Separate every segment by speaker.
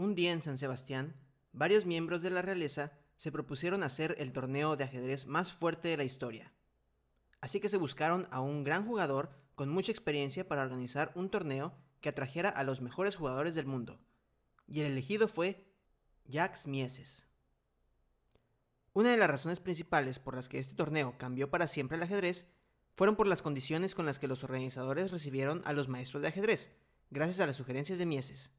Speaker 1: Un día en San Sebastián, varios miembros de la realeza se propusieron hacer el torneo de ajedrez más fuerte de la historia. Así que se buscaron a un gran jugador con mucha experiencia para organizar un torneo que atrajera a los mejores jugadores del mundo. Y el elegido fue Jacques Mieses. Una de las razones principales por las que este torneo cambió para siempre el ajedrez fueron por las condiciones con las que los organizadores recibieron a los maestros de ajedrez, gracias a las sugerencias de Mieses.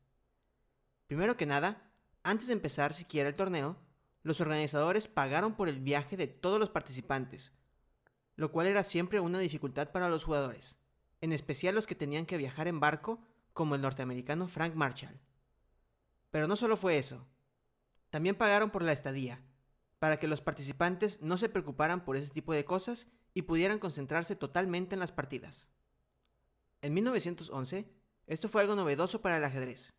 Speaker 1: Primero que nada, antes de empezar siquiera el torneo, los organizadores pagaron por el viaje de todos los participantes, lo cual era siempre una dificultad para los jugadores, en especial los que tenían que viajar en barco, como el norteamericano Frank Marshall. Pero no solo fue eso, también pagaron por la estadía, para que los participantes no se preocuparan por ese tipo de cosas y pudieran concentrarse totalmente en las partidas. En 1911, esto fue algo novedoso para el ajedrez.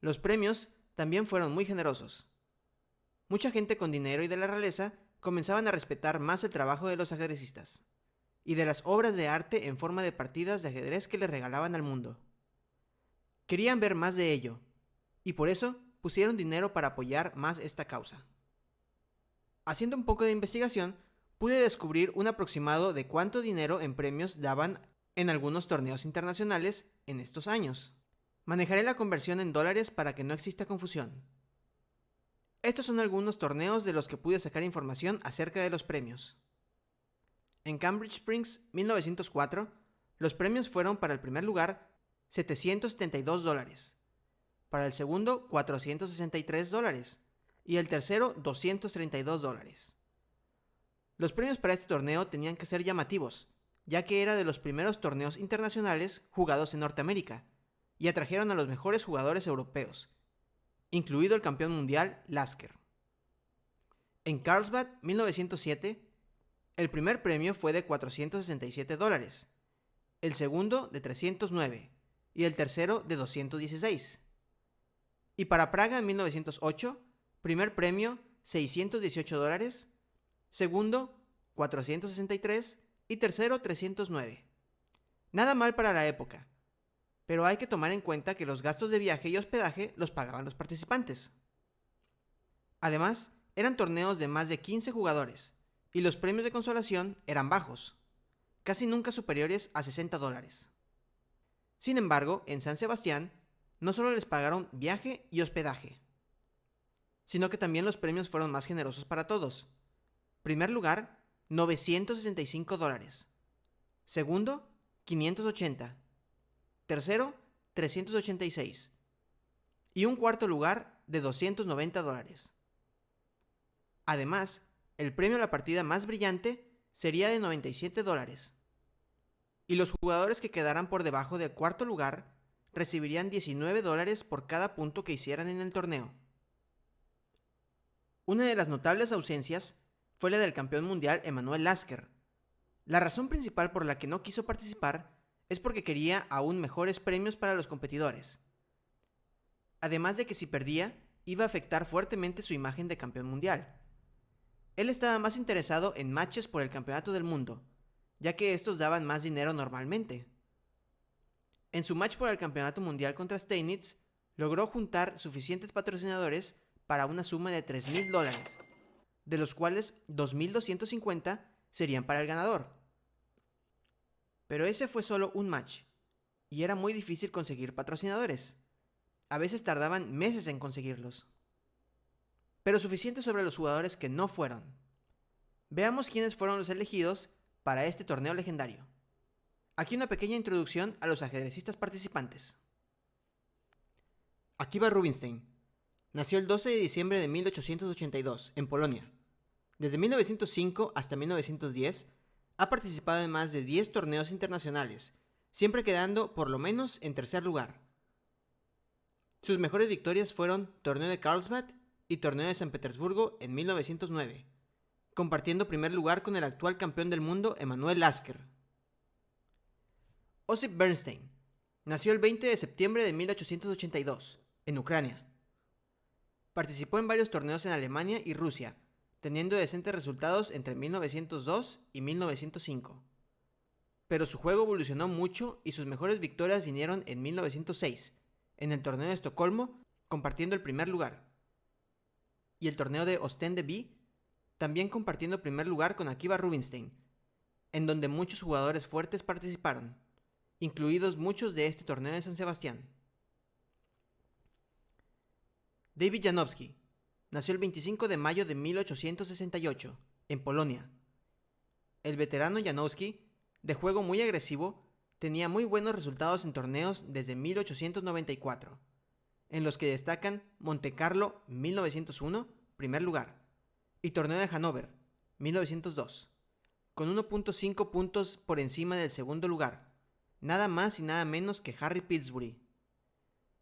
Speaker 1: Los premios también fueron muy generosos. Mucha gente con dinero y de la realeza comenzaban a respetar más el trabajo de los ajedrecistas y de las obras de arte en forma de partidas de ajedrez que les regalaban al mundo. Querían ver más de ello, y por eso pusieron dinero para apoyar más esta causa. Haciendo un poco de investigación, pude descubrir un aproximado de cuánto dinero en premios daban en algunos torneos internacionales en estos años. Manejaré la conversión en dólares para que no exista confusión. Estos son algunos torneos de los que pude sacar información acerca de los premios. En Cambridge Springs, 1904, los premios fueron para el primer lugar $772, para el segundo $463 y el tercero $232. Los premios para este torneo tenían que ser llamativos, ya que era de los primeros torneos internacionales jugados en Norteamérica, y atrajeron a los mejores jugadores europeos, incluido el campeón mundial Lasker. En Carlsbad, 1907, el primer premio fue de $467, el segundo de $309 y el tercero de $216. Y para Praga en 1908, primer premio $618, segundo $463 y tercero $309. Nada mal para la época, pero hay que tomar en cuenta que los gastos de viaje y hospedaje los pagaban los participantes. Además, eran torneos de más de 15 jugadores, y los premios de consolación eran bajos, casi nunca superiores a $60. Sin embargo, en San Sebastián, no solo les pagaron viaje y hospedaje, sino que también los premios fueron más generosos para todos. Primer lugar, $965. Segundo, $580. Tercero, $386. Y un cuarto lugar de $290. Además, el premio a la partida más brillante sería de $97. Y los jugadores que quedaran por debajo del cuarto lugar recibirían $19 por cada punto que hicieran en el torneo. Una de las notables ausencias fue la del campeón mundial Emanuel Lasker. La razón principal por la que no quiso participar es porque quería aún mejores premios para los competidores. Además de que si perdía, iba a afectar fuertemente su imagen de campeón mundial. Él estaba más interesado en matches por el campeonato del mundo, ya que estos daban más dinero normalmente. En su match por el campeonato mundial contra Steinitz, logró juntar suficientes patrocinadores para una suma de $3,000, de los cuales $2,250 serían para el ganador. Pero ese fue solo un match, y era muy difícil conseguir patrocinadores. A veces tardaban meses en conseguirlos. Pero suficiente sobre los jugadores que no fueron. Veamos quiénes fueron los elegidos para este torneo legendario. Aquí una pequeña introducción a los ajedrecistas participantes. Akiba Rubinstein nació el 12 de diciembre de 1882 en Polonia. Desde 1905 hasta 1910 ha participado en más de 10 torneos internacionales, siempre quedando por lo menos en tercer lugar. Sus mejores victorias fueron Torneo de Carlsbad y Torneo de San Petersburgo en 1909, compartiendo primer lugar con el actual campeón del mundo Emanuel Lasker. Osip Bernstein nació el 20 de septiembre de 1882 en Ucrania. Participó en varios torneos en Alemania y Rusia, teniendo decentes resultados entre 1902 y 1905. Pero su juego evolucionó mucho y sus mejores victorias vinieron en 1906, en el torneo de Estocolmo, compartiendo el primer lugar, y el torneo de Ostende B, también compartiendo primer lugar con Akiva Rubinstein, en donde muchos jugadores fuertes participaron, incluidos muchos de este torneo de San Sebastián. David Janowski nació el 25 de mayo de 1868, en Polonia. El veterano Janowski, de juego muy agresivo, tenía muy buenos resultados en torneos desde 1894, en los que destacan Montecarlo 1901, primer lugar, y Torneo de Hannover 1902, con 1.5 puntos por encima del segundo lugar, nada más y nada menos que Harry Pillsbury.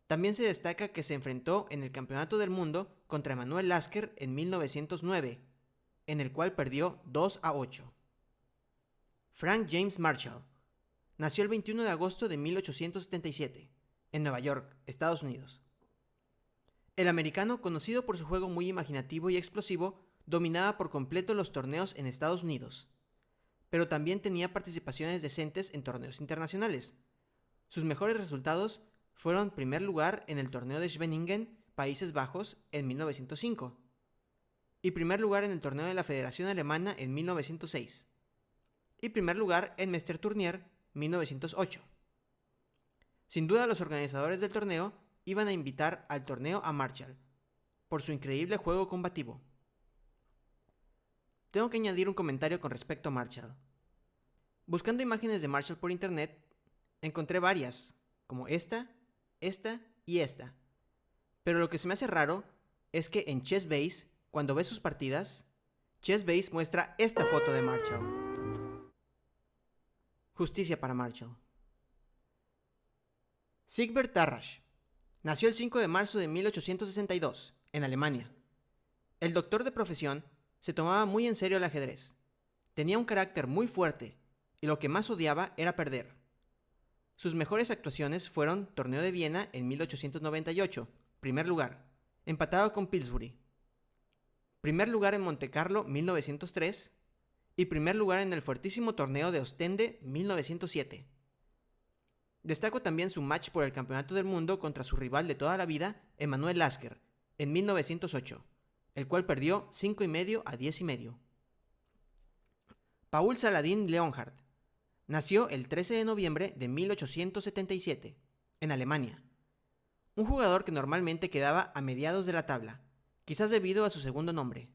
Speaker 1: También se destaca que se enfrentó en el Campeonato del Mundo contra Emanuel Lasker en 1909, en el cual perdió 2-8. Frank James Marshall nació el 21 de agosto de 1877, en Nueva York, Estados Unidos. El americano, conocido por su juego muy imaginativo y explosivo, dominaba por completo los torneos en Estados Unidos, pero también tenía participaciones decentes en torneos internacionales. Sus mejores resultados fueron primer lugar en el torneo de Scheveningen, Países Bajos, en 1905, y primer lugar en el torneo de la Federación Alemana en 1906, y primer lugar en Meisterturnier 1908. Sin duda, los organizadores del torneo iban a invitar al torneo a Marshall, por su increíble juego combativo. Tengo que añadir un comentario con respecto a Marshall. Buscando imágenes de Marshall por internet, encontré varias, como esta y esta. Pero lo que se me hace raro es que en Chessbase, cuando ves sus partidas, Chessbase muestra esta foto de Marshall. Justicia para Marshall. Siegbert Tarrasch nació el 5 de marzo de 1862, en Alemania. El doctor de profesión se tomaba muy en serio el ajedrez. Tenía un carácter muy fuerte y lo que más odiaba era perder. Sus mejores actuaciones fueron Torneo de Viena en 1898, primer lugar, empatado con Pillsbury. Primer lugar en Montecarlo 1903 y primer lugar en el fuertísimo Torneo de Ostende 1907. Destaco también su match por el Campeonato del Mundo contra su rival de toda la vida, Emanuel Lasker, en 1908, el cual perdió 5,5 a 10,5. Paul Saladin Leonhardt nació el 13 de noviembre de 1877, en Alemania. Un jugador que normalmente quedaba a mediados de la tabla, quizás debido a su segundo nombre,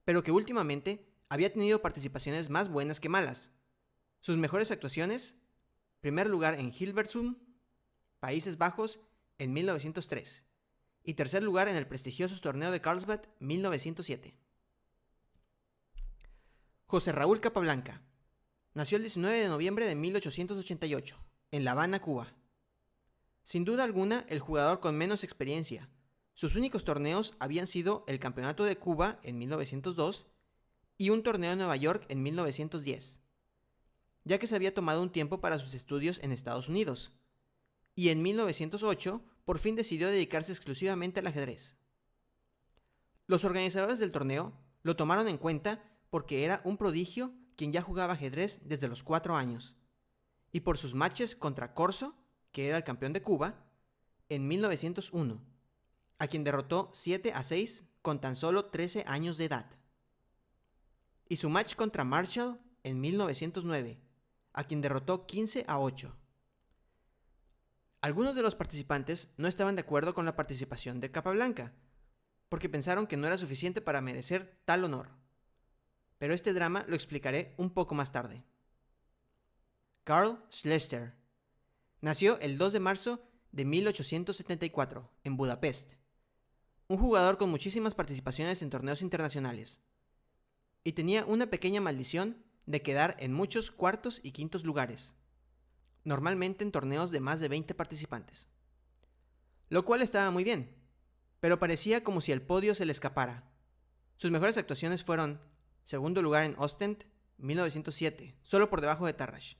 Speaker 1: pero que últimamente había tenido participaciones más buenas que malas. Sus mejores actuaciones: primer lugar en Hilversum, Países Bajos, en 1903, y tercer lugar en el prestigioso torneo de Carlsbad 1907. José Raúl Capablanca nació el 19 de noviembre de 1888, en La Habana, Cuba. Sin duda alguna, el jugador con menos experiencia. Sus únicos torneos habían sido el Campeonato de Cuba en 1902 y un torneo en Nueva York en 1910, ya que se había tomado un tiempo para sus estudios en Estados Unidos, y en 1908 por fin decidió dedicarse exclusivamente al ajedrez. Los organizadores del torneo lo tomaron en cuenta porque era un prodigio quien ya jugaba ajedrez desde los 4 años, y por sus matches contra Corso, que era el campeón de Cuba, en 1901, a quien derrotó 7-6 con tan solo 13 años de edad. Y su match contra Marshall en 1909, a quien derrotó 15-8. Algunos de los participantes no estaban de acuerdo con la participación de Capablanca, porque pensaron que no era suficiente para merecer tal honor. Pero este drama lo explicaré un poco más tarde. Karl Schlechter nació el 2 de marzo de 1874 en Budapest, un jugador con muchísimas participaciones en torneos internacionales, y tenía una pequeña maldición de quedar en muchos cuartos y quintos lugares, normalmente en torneos de más de 20 participantes. Lo cual estaba muy bien, pero parecía como si el podio se le escapara. Sus mejores actuaciones fueron segundo lugar en Ostend, 1907, solo por debajo de Tarrasch,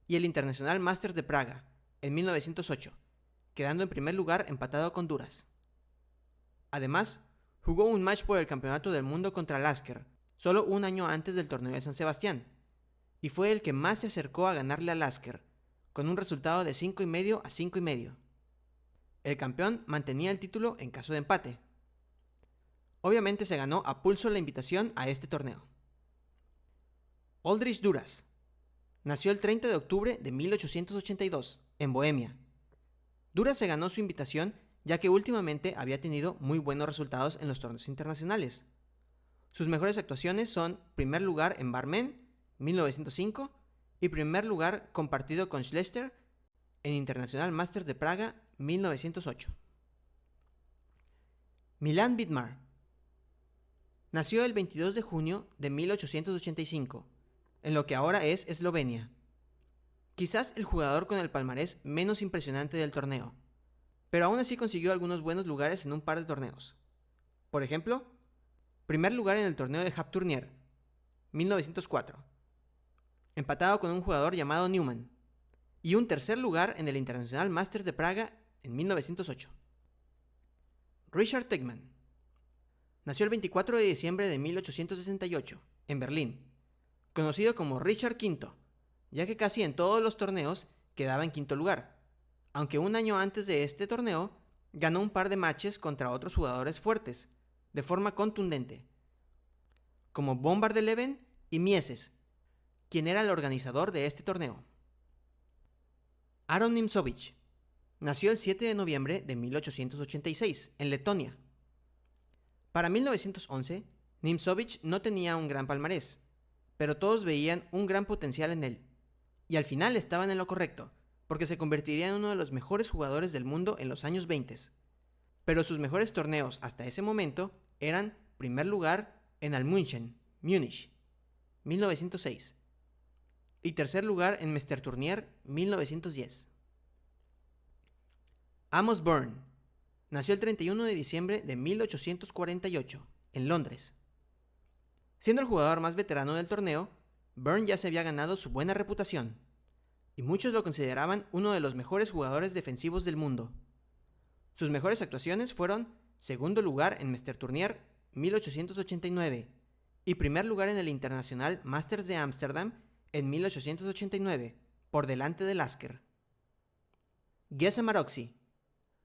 Speaker 1: y el International Masters de Praga, en 1908, quedando en primer lugar empatado con Duras. Además, jugó un match por el Campeonato del Mundo contra Lasker, solo un año antes del torneo de San Sebastián, y fue el que más se acercó a ganarle a Lasker, con un resultado de 5,5 a 5,5. el campeón mantenía el título en caso de empate. Obviamente se ganó a pulso la invitación a este torneo. Oldrich Duras nació el 30 de octubre de 1882 en Bohemia. Duras se ganó su invitación ya que últimamente había tenido muy buenos resultados en los torneos internacionales. Sus mejores actuaciones son primer lugar en Barmen, 1905, y primer lugar compartido con Schlechter en International Masters de Praga, 1908. Milan Vidmar nació el 22 de junio de 1885, en lo que ahora es Eslovenia. Quizás el jugador con el palmarés menos impresionante del torneo, pero aún así consiguió algunos buenos lugares en un par de torneos. Por ejemplo, primer lugar en el torneo de Hapturnier, 1904, empatado con un jugador llamado Newman, y un tercer lugar en el International Masters de Praga en 1908. Richard Tegman nació el 24 de diciembre de 1868 en Berlín, conocido como Richard V, ya que casi en todos los torneos quedaba en quinto lugar, aunque un año antes de este torneo ganó un par de matches contra otros jugadores fuertes, de forma contundente, como Bombardeleven y Mieses, quien era el organizador de este torneo. Aron Nimzovich nació el 7 de noviembre de 1886 en Letonia. Para 1911, Nimzovich no tenía un gran palmarés, pero todos veían un gran potencial en él, y al final estaban en lo correcto, porque se convertiría en uno de los mejores jugadores del mundo en los años 20. Pero sus mejores torneos hasta ese momento eran primer lugar en Almünchen, Múnich, 1906, y tercer lugar en Mesterturnier, 1910. Amos Byrne nació el 31 de diciembre de 1848 en Londres. Siendo el jugador más veterano del torneo, Byrne ya se había ganado su buena reputación, y muchos lo consideraban uno de los mejores jugadores defensivos del mundo. Sus mejores actuaciones fueron segundo lugar en Mesterturnier 1889 y primer lugar en el International Masters de Ámsterdam en 1889, por delante de Lasker. Geza Maroczy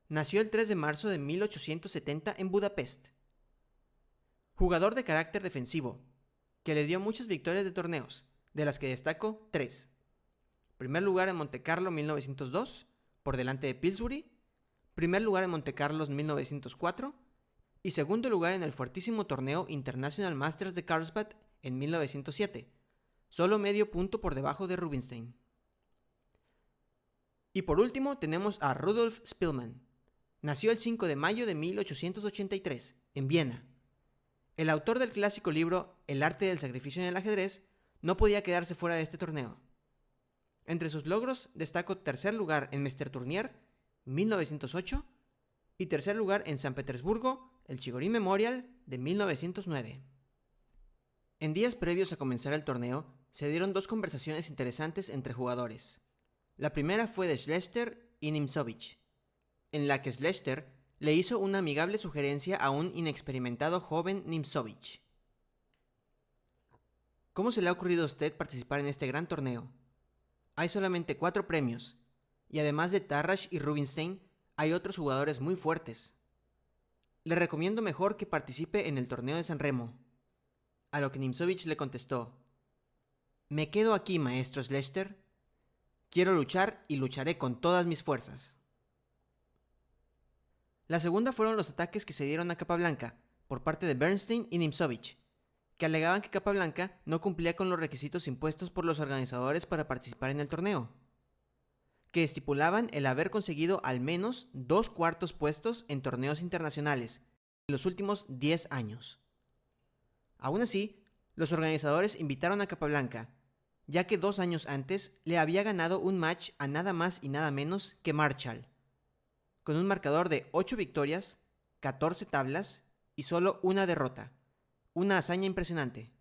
Speaker 1: nació el 3 de marzo de 1870 en Budapest. Jugador de carácter defensivo, que le dio muchas victorias de torneos, de las que destaco 3. Primer lugar en Montecarlo 1902, por delante de Pillsbury. Primer lugar en Montecarlo 1904. Y segundo lugar en el fuertísimo torneo International Masters de Carlsbad en 1907, solo medio punto por debajo de Rubinstein. Y por último tenemos a Rudolf Spielmann. Nació el 5 de mayo de 1883, en Viena. El autor del clásico libro El arte del sacrificio en el ajedrez no podía quedarse fuera de este torneo. Entre sus logros destaco tercer lugar en Mesterturnier 1908 y tercer lugar en San Petersburgo, el Chigorin Memorial de 1909. En días previos a comenzar el torneo, se dieron dos conversaciones interesantes entre jugadores. La primera fue de Schlechter y Nimzovich, en la que Schlechter le hizo una amigable sugerencia a un inexperimentado joven Nimzovich. ¿Cómo se le ha ocurrido a usted participar en este gran torneo? Hay solamente 4 premios, y además de Tarrasch y Rubinstein, hay otros jugadores muy fuertes. Le recomiendo mejor que participe en el torneo de San Remo. A lo que Nimzovich le contestó: me quedo aquí, maestro Schlechter. Quiero luchar y lucharé con todas mis fuerzas. La segunda fueron los ataques que se dieron a Capablanca por parte de Bernstein y Nimzovich, que alegaban que Capablanca no cumplía con los requisitos impuestos por los organizadores para participar en el torneo, que estipulaban el haber conseguido al menos 2 cuartos puestos en torneos internacionales en los últimos 10 años. Aún así, los organizadores invitaron a Capablanca, ya que 2 años antes le había ganado un match a nada más y nada menos que Marshall, con un marcador de 8 victorias, 14 tablas y solo una derrota. Una hazaña impresionante.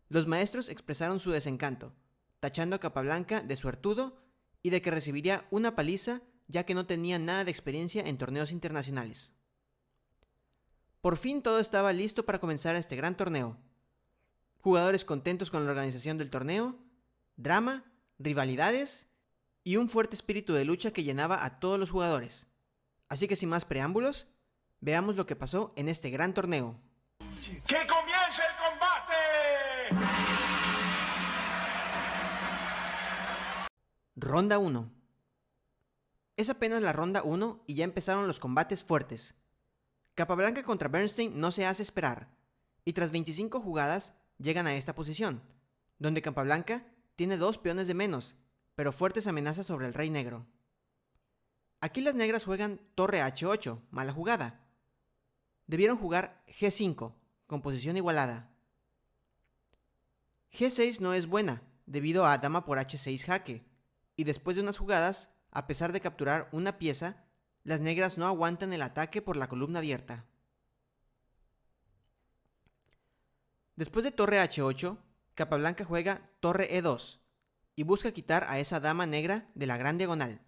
Speaker 1: Los maestros expresaron su desencanto, tachando a Capablanca de suertudo y de que recibiría una paliza ya que no tenía nada de experiencia en torneos internacionales. Por fin todo estaba listo para comenzar este gran torneo. Jugadores contentos con la organización del torneo, drama, rivalidades y un fuerte espíritu de lucha que llenaba a todos los jugadores, Así que sin más preámbulos, veamos lo que pasó en este gran torneo.
Speaker 2: ¡Que comience el combate!
Speaker 1: Ronda 1. Es apenas la ronda 1 y ya empezaron los combates fuertes. Capablanca contra Bernstein no se hace esperar, y tras 25 jugadas llegan a esta posición, donde Capablanca tiene 2 peones de menos, pero fuertes amenazas sobre el rey negro. Aquí las negras juegan torre H8, mala jugada. Debieron jugar G5, con posición igualada. G6 no es buena, debido a dama por H6 jaque, y después de unas jugadas, a pesar de capturar una pieza, las negras no aguantan el ataque por la columna abierta. Después de torre H8, Capablanca juega torre E2 y busca quitar a esa dama negra de la gran diagonal,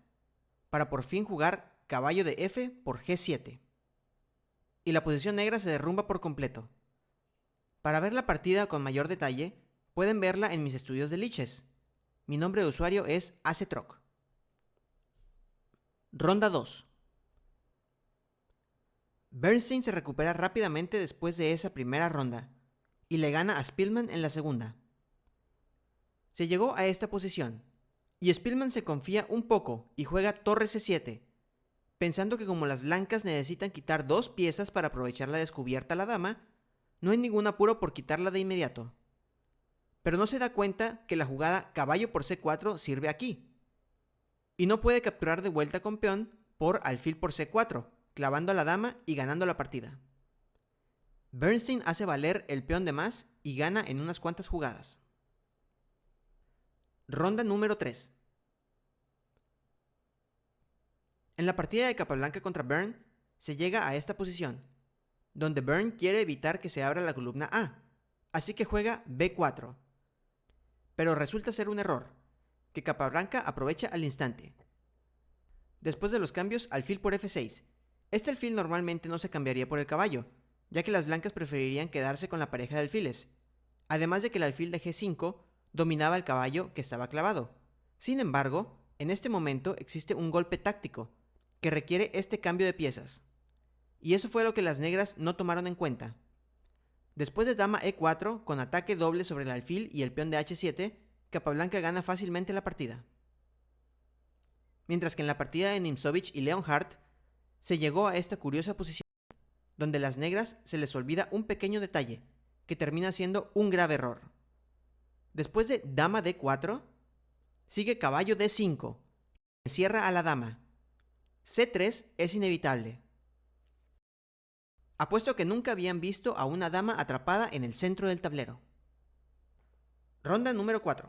Speaker 1: para por fin jugar caballo de F por G7. Y la posición negra se derrumba por completo. Para ver la partida con mayor detalle, pueden verla en mis estudios de Liches. Mi nombre de usuario es acetroc. Ronda 2. Bernstein se recupera rápidamente después de esa primera ronda y le gana a Spielman en la segunda. Se llegó a esta posición y Spielman se confía un poco y juega torre C7, pensando que como las blancas necesitan quitar 2 piezas para aprovechar la descubierta a la dama, no hay ningún apuro por quitarla de inmediato. Pero no se da cuenta que la jugada caballo por C4 sirve aquí, y no puede capturar de vuelta con peón por alfil por C4, clavando a la dama y ganando la partida. Bernstein hace valer el peón de más y gana en unas cuantas jugadas. Ronda número 3. En la partida de Capablanca contra Bern, se llega a esta posición, donde Bern quiere evitar que se abra la columna A, así que juega B4. Pero resulta ser un error, que Capablanca aprovecha al instante. Después de los cambios, alfil por F6. Este alfil normalmente no se cambiaría por el caballo, ya que las blancas preferirían quedarse con la pareja de alfiles, además de que el alfil de G5 dominaba el caballo que estaba clavado. Sin embargo, en este momento existe un golpe táctico, que requiere este cambio de piezas. Y eso fue lo que las negras no tomaron en cuenta. Después de dama E4, con ataque doble sobre el alfil y el peón de H7, Capablanca gana fácilmente la partida. Mientras que en la partida de Nimzovich y Leonhardt, se llegó a esta curiosa posición, donde las negras se les olvida un pequeño detalle, que termina siendo un grave error. Después de dama D4, sigue caballo D5, que encierra a la dama. C3 es inevitable. Apuesto que nunca habían visto a una dama atrapada en el centro del tablero. Ronda número 4.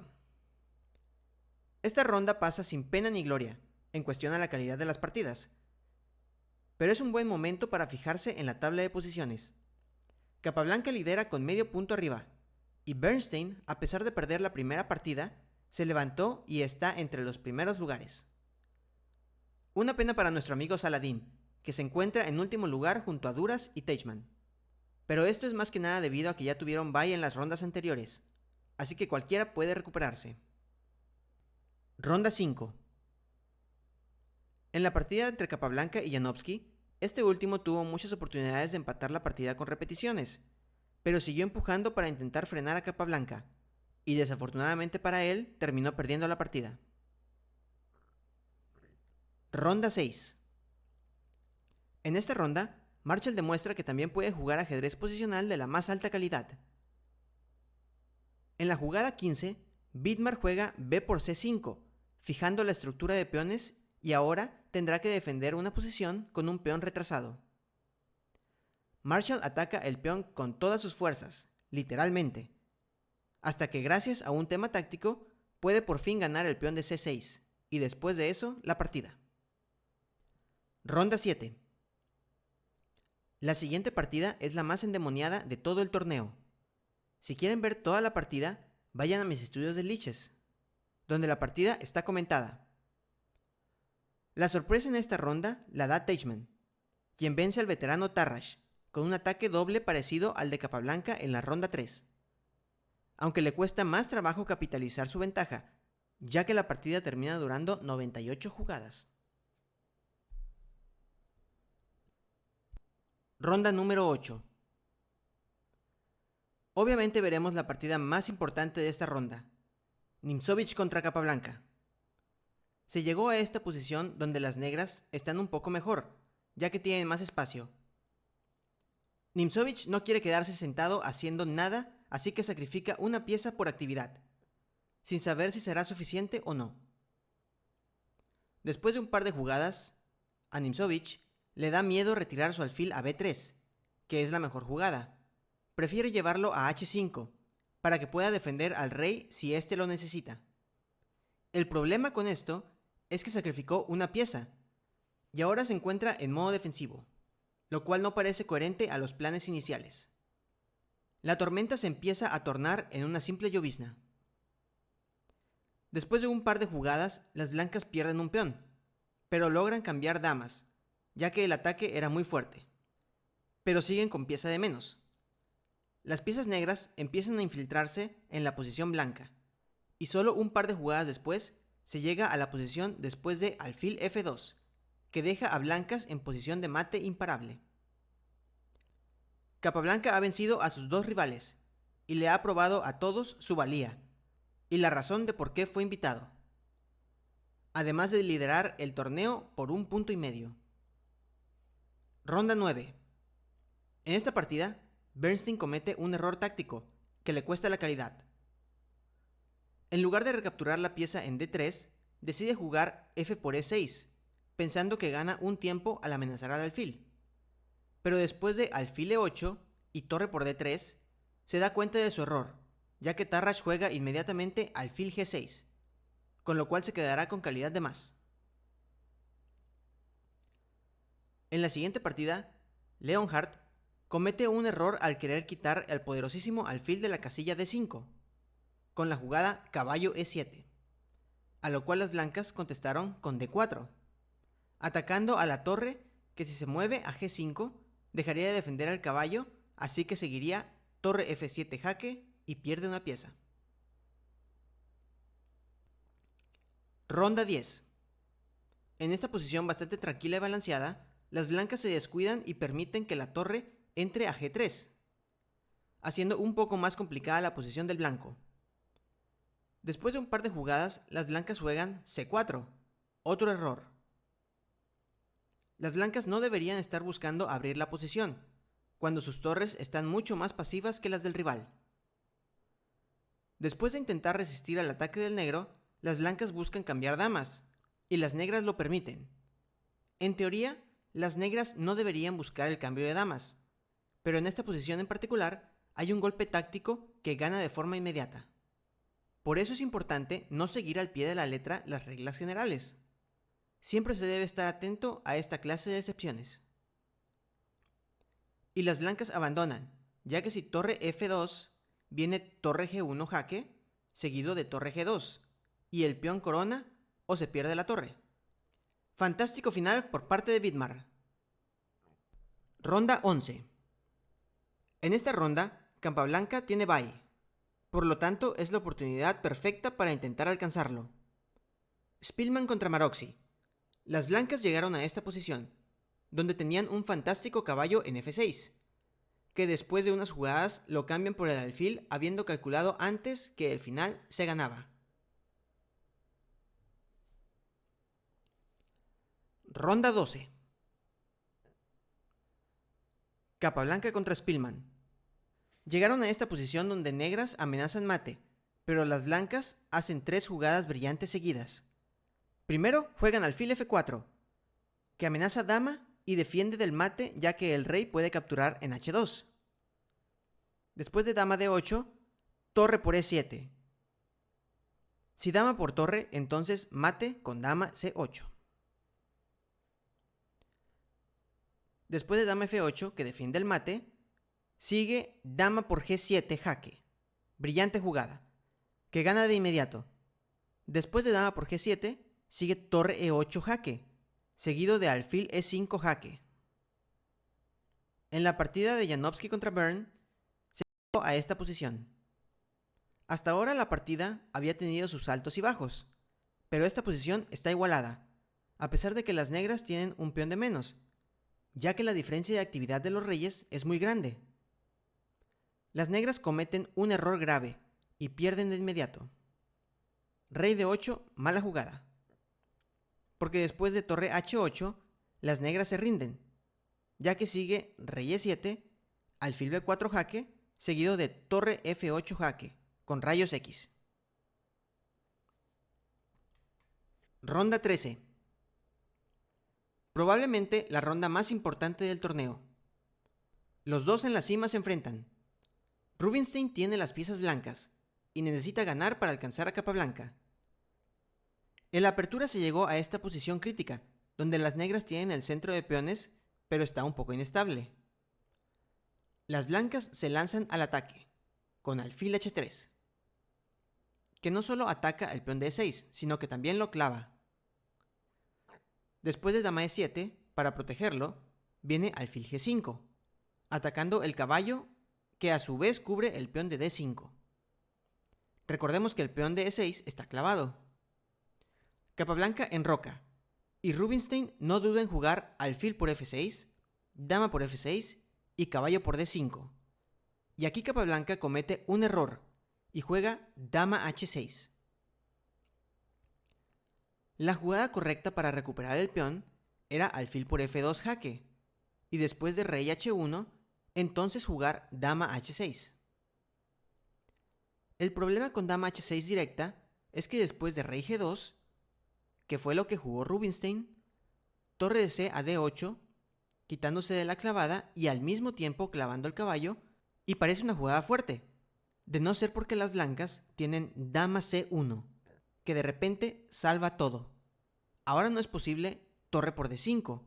Speaker 1: Esta ronda pasa sin pena ni gloria, en cuestión a la calidad de las partidas, pero es un buen momento para fijarse en la tabla de posiciones. Capablanca lidera con medio punto arriba, y Bernstein, a pesar de perder la primera partida, se levantó y está entre los primeros lugares. Una pena para nuestro amigo Saladin, que se encuentra en último lugar junto a Duras y Teichmann. Pero esto es más que nada debido a que ya tuvieron bye en las rondas anteriores, así que cualquiera puede recuperarse. Ronda 5. En la partida entre Capablanca y Janowski, este último tuvo muchas oportunidades de empatar la partida con repeticiones, pero siguió empujando para intentar frenar a Capablanca, y desafortunadamente para él terminó perdiendo la partida. Ronda 6. En esta ronda, Marshall demuestra que también puede jugar ajedrez posicional de la más alta calidad. En la jugada 15, Vidmar juega B por C5, fijando la estructura de peones y ahora tendrá que defender una posición con un peón retrasado. Marshall ataca el peón con todas sus fuerzas, literalmente, hasta que gracias a un tema táctico puede por fin ganar el peón de C6 y después de eso la partida. Ronda 7. La siguiente partida es la más endemoniada de todo el torneo. Si quieren ver toda la partida, vayan a mis estudios de Liches, donde la partida está comentada. La sorpresa en esta ronda la da Teichmann, quien vence al veterano Tarrasch con un ataque doble parecido al de Capablanca en la ronda 3. Aunque le cuesta más trabajo capitalizar su ventaja, ya que la partida termina durando 98 jugadas. Ronda número 8. Obviamente veremos la partida más importante de esta ronda, Nimzovich contra Capablanca. Se llegó a esta posición donde las negras están un poco mejor, ya que tienen más espacio. Nimzovich no quiere quedarse sentado haciendo nada, así que sacrifica una pieza por actividad, sin saber si será suficiente o no. Después de un par de jugadas, a Nimzovich le da miedo retirar su alfil a B3, que es la mejor jugada. Prefiere llevarlo a H5, para que pueda defender al rey si éste lo necesita. El problema con esto es que sacrificó una pieza, y ahora se encuentra en modo defensivo, lo cual no parece coherente a los planes iniciales. La tormenta se empieza a tornar en una simple llovizna. Después de un par de jugadas, las blancas pierden un peón, pero logran cambiar damas, ya que el ataque era muy fuerte. Pero siguen con pieza de menos. Las piezas negras empiezan a infiltrarse en la posición blanca, y solo un par de jugadas después se llega a la posición después de alfil F2, que deja a blancas en posición de mate imparable. Capablanca ha vencido a sus dos rivales, y le ha probado a todos su valía, y la razón de por qué fue invitado, además de liderar el torneo por 1,5 puntos. Ronda 9. En esta partida, Bernstein comete un error táctico que le cuesta la calidad. En lugar de recapturar la pieza en D3, decide jugar F por E6, pensando que gana un tiempo al amenazar al alfil. Pero después de alfil E8 y torre por D3, se da cuenta de su error, ya que Tarrasch juega inmediatamente alfil G6, con lo cual se quedará con calidad de más. En la siguiente partida, Leonhardt comete un error al querer quitar el poderosísimo alfil de la casilla D5, con la jugada caballo E7, a lo cual las blancas contestaron con D4, atacando a la torre que si se mueve a G5 dejaría de defender al caballo, así que seguiría torre F7 jaque y pierde una pieza. Ronda 10. En esta posición bastante tranquila y balanceada, las blancas se descuidan y permiten que la torre entre a G3, haciendo un poco más complicada la posición del blanco. Después de un par de jugadas, las blancas juegan C4, otro error. Las blancas no deberían estar buscando abrir la posición, cuando sus torres están mucho más pasivas que las del rival. Después de intentar resistir al ataque del negro, las blancas buscan cambiar damas, y las negras lo permiten. En teoría, las negras no deberían buscar el cambio de damas, pero en esta posición en particular hay un golpe táctico que gana de forma inmediata. Por eso es importante no seguir al pie de la letra las reglas generales. Siempre se debe estar atento a esta clase de excepciones. Y las blancas abandonan, ya que si torre F2 viene torre G1 jaque, seguido de torre G2, y el peón corona o se pierde la torre. Fantástico final por parte de Vidmar. Ronda 11. En esta ronda, Capablanca tiene bye, por lo tanto es la oportunidad perfecta para intentar alcanzarlo. Spielman contra Maroczy. Las blancas llegaron a esta posición, donde tenían un fantástico caballo en F6, que después de unas jugadas lo cambian por el alfil habiendo calculado antes que el final se ganaba. Ronda 12. Capablanca contra Spielman. Llegaron a esta posición donde negras amenazan mate, pero las blancas hacen 3 jugadas brillantes seguidas. Primero juegan alfil F4, que amenaza dama y defiende del mate ya que el rey puede capturar en H2. Después de dama D8, torre por E7. Si dama por torre, entonces mate con dama C8. Después de dama F8, que defiende el mate, sigue dama por G7 jaque, brillante jugada, que gana de inmediato. Después de dama por G7, sigue torre E8 jaque, seguido de alfil E5 jaque. En la partida de Janowski contra Byrne, se llegó a esta posición. Hasta ahora la partida había tenido sus altos y bajos, pero esta posición está igualada, a pesar de que las negras tienen un peón de menos, ya que la diferencia de actividad de los reyes es muy grande. Las negras cometen un error grave y pierden de inmediato. Rey de 8, mala jugada. Porque después de torre H8, las negras se rinden, ya que sigue rey E7, alfil B4 jaque, seguido de torre F8 jaque, con rayos X. Ronda 13. Probablemente la ronda más importante del torneo. Los dos en la cima se enfrentan. Rubinstein tiene las piezas blancas y necesita ganar para alcanzar a Capablanca. En la apertura se llegó a esta posición crítica, donde las negras tienen el centro de peones, pero está un poco inestable. Las blancas se lanzan al ataque, con alfil H3, que no solo ataca el peón de E6, sino que también lo clava. Después de dama E7, para protegerlo, viene alfil G5, atacando el caballo, que a su vez cubre el peón de D5. Recordemos que el peón de E6 está clavado. Capablanca enroca, y Rubinstein no duda en jugar alfil por F6, dama por F6 y caballo por D5. Y aquí Capablanca comete un error y juega dama H6. La jugada correcta para recuperar el peón era alfil por F2 jaque, y después de rey H1, entonces jugar dama H6. El problema con dama H6 directa es que después de rey G2, que fue lo que jugó Rubinstein, torre de C a D8, quitándose de la clavada y al mismo tiempo clavando el caballo, y parece una jugada fuerte, de no ser porque las blancas tienen dama C1, que de repente salva todo. Ahora no es posible torre por D5,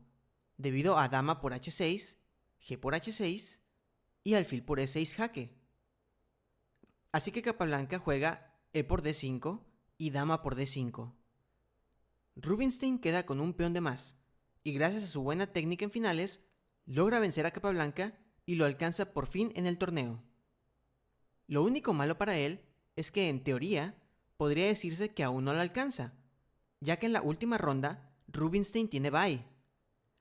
Speaker 1: debido a dama por H6, G por H6 y alfil por E6 jaque. Así que Capablanca juega E por D5 y dama por D5. Rubinstein queda con un peón de más, y gracias a su buena técnica en finales, logra vencer a Capablanca y lo alcanza por fin en el torneo. Lo único malo para él es que, en teoría, podría decirse que aún no lo alcanza, ya que en la última ronda Rubinstein tiene bye,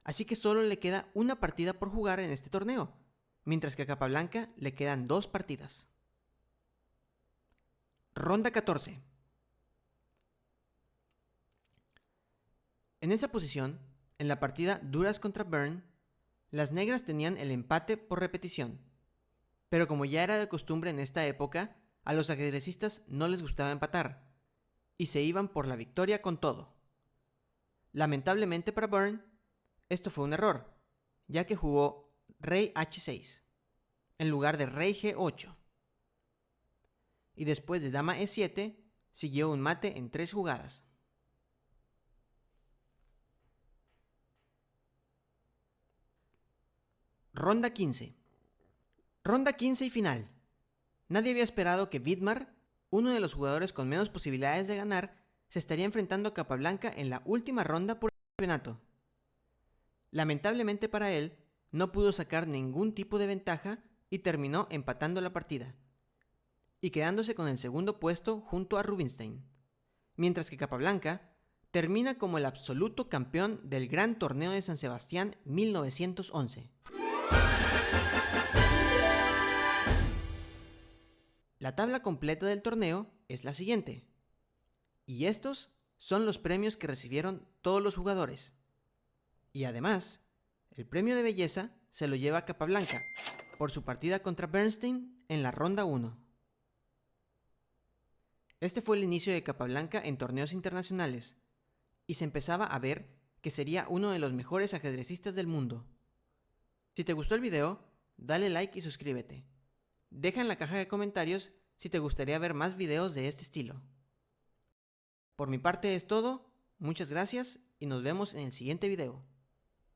Speaker 1: así que solo le queda una partida por jugar en este torneo, mientras que a Capablanca le quedan 2 partidas. Ronda 14. En esa posición, en la partida Duras contra Byrne, las negras tenían el empate por repetición, pero como ya era de costumbre en esta época, a los ajedrecistas no les gustaba empatar, y se iban por la victoria con todo. Lamentablemente para Byrne, esto fue un error, ya que jugó rey H6, en lugar de rey G8. Y después de dama E7, siguió un mate en 3 jugadas. Ronda 15. Ronda 15 y final. Nadie había esperado que Vidmar, uno de los jugadores con menos posibilidades de ganar, se estaría enfrentando a Capablanca en la última ronda por el campeonato. Lamentablemente para él, no pudo sacar ningún tipo de ventaja y terminó empatando la partida, y quedándose con el segundo puesto junto a Rubinstein, mientras que Capablanca termina como el absoluto campeón del Gran Torneo de San Sebastián 1911. La tabla completa del torneo es la siguiente, y estos son los premios que recibieron todos los jugadores. Y además, el premio de belleza se lo lleva Capablanca por su partida contra Bernstein en la ronda 1. Este fue el inicio de Capablanca en torneos internacionales, y se empezaba a ver que sería uno de los mejores ajedrecistas del mundo. Si te gustó el video, dale like y suscríbete. Deja en la caja de comentarios si te gustaría ver más videos de este estilo. Por mi parte es todo, muchas gracias y nos vemos en el siguiente video.